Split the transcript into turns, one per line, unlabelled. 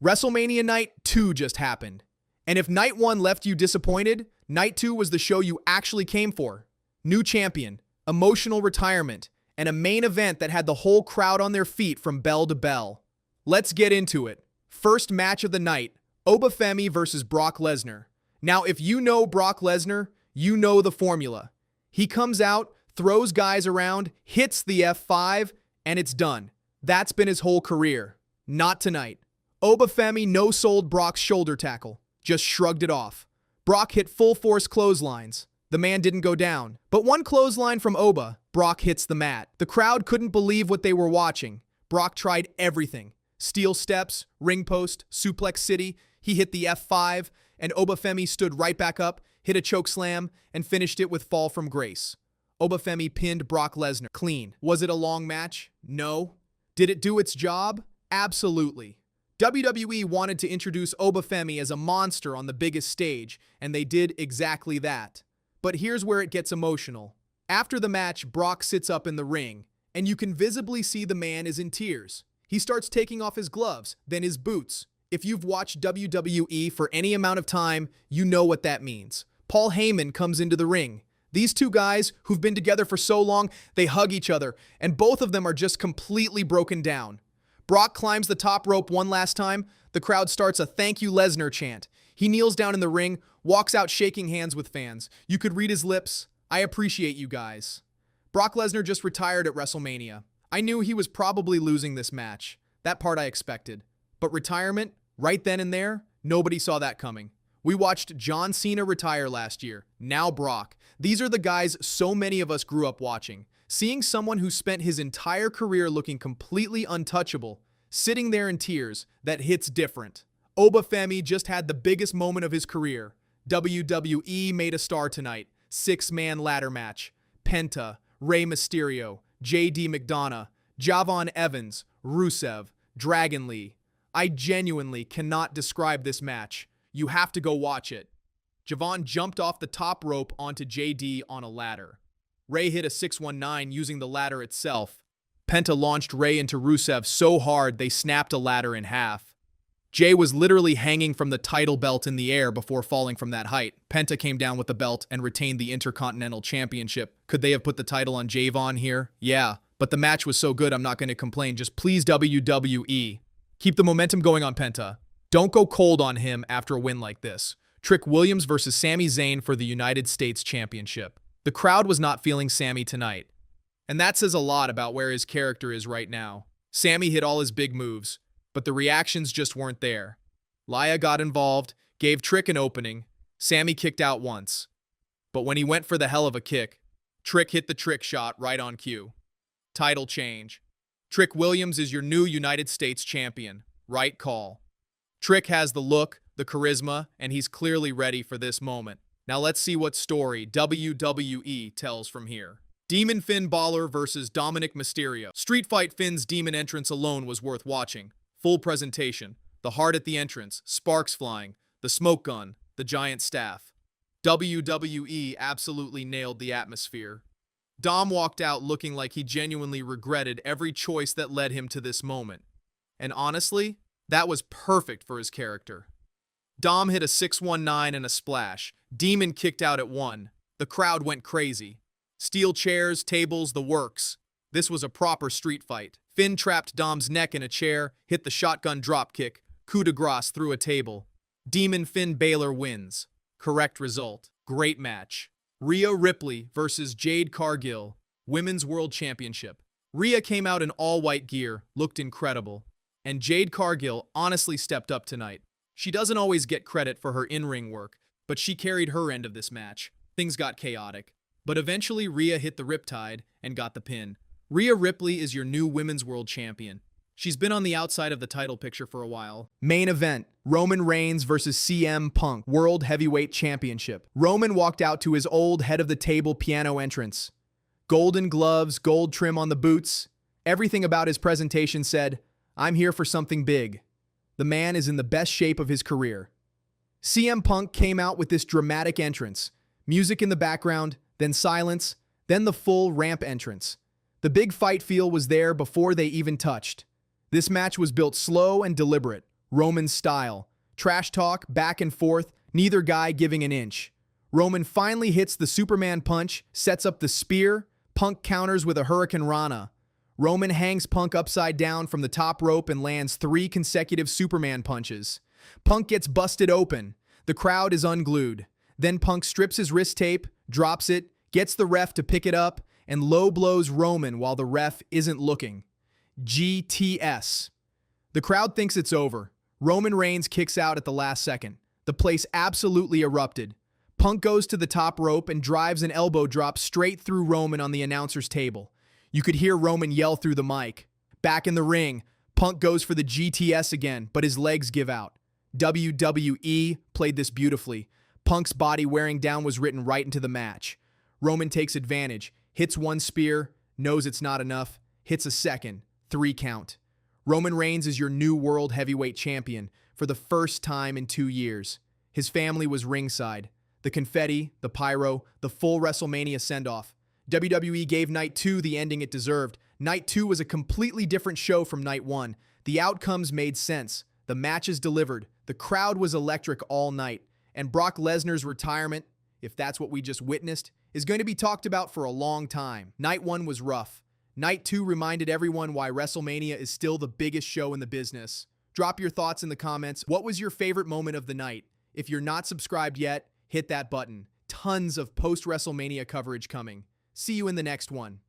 WrestleMania Night 2 just happened. And if Night 1 left you disappointed, Night 2 was the show you actually came for. New champion, emotional retirement, and a main event that had the whole crowd on their feet from bell to bell. Let's get into it. First match of the night, Obafemi versus Brock Lesnar. Now, if you know Brock Lesnar, you know the formula. He comes out, throws guys around, hits the F5, and it's done. That's been his whole career. Not tonight. Obafemi no-sold Brock's shoulder tackle, just shrugged it off. Brock hit full-force clotheslines. The man didn't go down. But one clothesline from Oba, Brock hits the mat. The crowd couldn't believe what they were watching. Brock tried everything. Steel steps, ring post, suplex city. He hit the F5, and Obafemi stood right back up, hit a choke slam, and finished it with fall from grace. Obafemi pinned Brock Lesnar clean. Was it a long match? No. Did it do its job? Absolutely. WWE wanted to introduce Obafemi as a monster on the biggest stage, and they did exactly that. But here's where it gets emotional. After the match, Brock sits up in the ring, and you can visibly see the man is in tears. He starts taking off his gloves, then his boots. If you've watched WWE for any amount of time, you know what that means. Paul Heyman comes into the ring. These two guys who've been together for so long, they hug each other, and both of them are just completely broken down. Brock climbs the top rope one last time. The crowd starts a "Thank you, Lesnar" chant. He kneels down in the ring, walks out shaking hands with fans. You could read his lips. I appreciate you guys. Brock Lesnar just retired at WrestleMania. I knew he was probably losing this match. That part I expected. But retirement, right then and there, nobody saw that coming. We watched John Cena retire last year. Now Brock. These are the guys so many of us grew up watching. Seeing someone who spent his entire career looking completely untouchable, sitting there in tears, that hits different. Obafemi just had the biggest moment of his career. WWE made a star tonight. 6-man ladder match. Penta, Rey Mysterio, JD McDonough, Javon Evans, Rusev, Dragon Lee. I genuinely cannot describe this match. You have to go watch it. Javon jumped off the top rope onto JD on a ladder. Rey hit a 619 using the ladder itself. Penta launched Rey into Rusev so hard they snapped a ladder in half. Jay was literally hanging from the title belt in the air before falling from that height. Penta came down with the belt and retained the Intercontinental Championship. Could they have put the title on Javon here? Yeah, but the match was so good I'm not going to complain. Just please WWE. Keep the momentum going on Penta. Don't go cold on him after a win like this. Trick Williams versus Sami Zayn for the United States Championship. The crowd was not feeling Sami tonight. And that says a lot about where his character is right now. Sami hit all his big moves, but the reactions just weren't there. Laya got involved, gave Trick an opening. Sami kicked out once. But when he went for the hell of a kick, Trick hit the trick shot right on cue. Title change. Trick Williams is your new United States champion. Right call. Trick has the look, the charisma, and he's clearly ready for this moment. Now let's see what story WWE tells from here. Demon Finn Balor versus Dominic Mysterio. Street Fight Finn's demon entrance alone was worth watching. Full presentation. The heart at the entrance, sparks flying, the smoke gun, the giant staff. WWE absolutely nailed the atmosphere. Dom walked out looking like he genuinely regretted every choice that led him to this moment. And honestly, that was perfect for his character. Dom hit a 619 and a splash. Demon kicked out at 1. The crowd went crazy. Steel chairs, tables, the works. This was a proper street fight. Finn trapped Dom's neck in a chair, hit the shotgun dropkick, coup de grace through a table. Demon Finn Balor wins. Correct result. Great match. Rhea Ripley versus Jade Cargill, Women's World Championship. Rhea came out in all-white gear, looked incredible. And Jade Cargill honestly stepped up tonight. She doesn't always get credit for her in-ring work, but she carried her end of this match. Things got chaotic. But eventually Rhea hit the riptide and got the pin. Rhea Ripley is your new Women's World Champion. She's been on the outside of the title picture for a while. Main event, Roman Reigns versus CM Punk, World Heavyweight Championship. Roman walked out to his old head-of-the-table piano entrance. Golden gloves, gold trim on the boots. Everything about his presentation said, "I'm here for something big." The man is in the best shape of his career. CM Punk came out with this dramatic entrance. Music in the background, then silence, then the full ramp entrance. The big fight feel was there before they even touched. This match was built slow and deliberate. Roman style. Trash talk, back and forth, neither guy giving an inch. Roman finally hits the Superman punch, sets up the spear. Punk counters with a Hurricane Rana. Roman hangs Punk upside down from the top rope and lands 3 consecutive Superman punches. Punk gets busted open. The crowd is unglued. Then Punk strips his wrist tape, drops it, gets the ref to pick it up, and low blows Roman while the ref isn't looking. GTS. The crowd thinks it's over. Roman Reigns kicks out at the last second. The place absolutely erupted. Punk goes to the top rope and drives an elbow drop straight through Roman on the announcer's table. You could hear Roman yell through the mic. Back in the ring, Punk goes for the GTS again, but his legs give out. WWE played this beautifully. Punk's body wearing down was written right into the match. Roman takes advantage, hits 1 spear, knows it's not enough, hits a second, 3 count. Roman Reigns is your new World Heavyweight Champion for the first time in 2 years. His family was ringside. The confetti, the pyro, the full WrestleMania send-off. WWE gave Night 2 the ending it deserved. Night 2 was a completely different show from Night 1. The outcomes made sense. The matches delivered. The crowd was electric all night. And Brock Lesnar's retirement, if that's what we just witnessed, is going to be talked about for a long time. Night 1 was rough. Night 2 reminded everyone why WrestleMania is still the biggest show in the business. Drop your thoughts in the comments. What was your favorite moment of the night? If you're not subscribed yet, hit that button. Tons of post-WrestleMania coverage coming. See you in the next one.